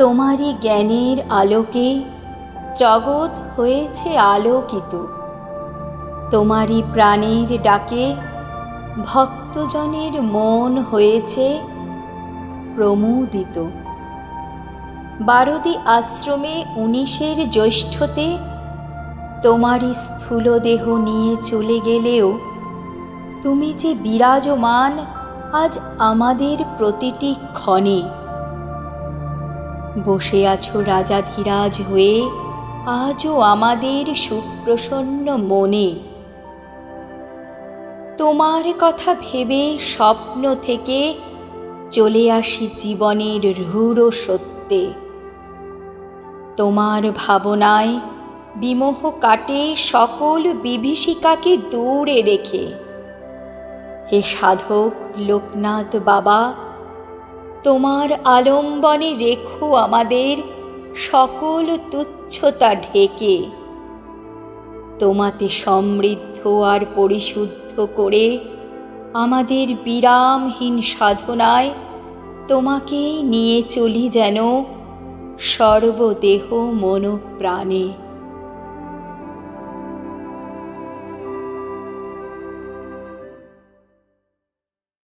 তোমারই জ্ঞানের আলোকে জগৎ হয়েছে আলোকিত। তোমারই প্রাণের ডাকে ভক্তজনের মন হয়েছে প্রমোদিত। বারদি আশ্রমে 19 জ্যৈষ্ঠতে তোমারই স্থূল দেহ নিয়ে চলে গেলেও তুমি যে বিরাজমান আজ আমাদের প্রতিটি ক্ষণে। বসে আছো রাজাধিরাজ হয়ে আজও আমাদের সুপ্রসন্ন মনে। তোমার কথা ভেবে স্বপ্ন থেকে চলে আসি জীবনের রূঢ় সত্যে। তোমার ভাবনায় বিমোহ কাটে সকল বিভীষিকাকে দূরে রেখে। হে সাধক লোকনাথ বাবা, তোমার আলম্বনে রেখো আমাদের সকল তুচ্ছতা ঢেকে। তোমাতে সমৃদ্ধ আর পরিশুদ্ধ করে আমাদের বিরামহীন সাধনায় তোমাকেই নিয়ে চলি যেন সর্বদেহ মন প্রাণে।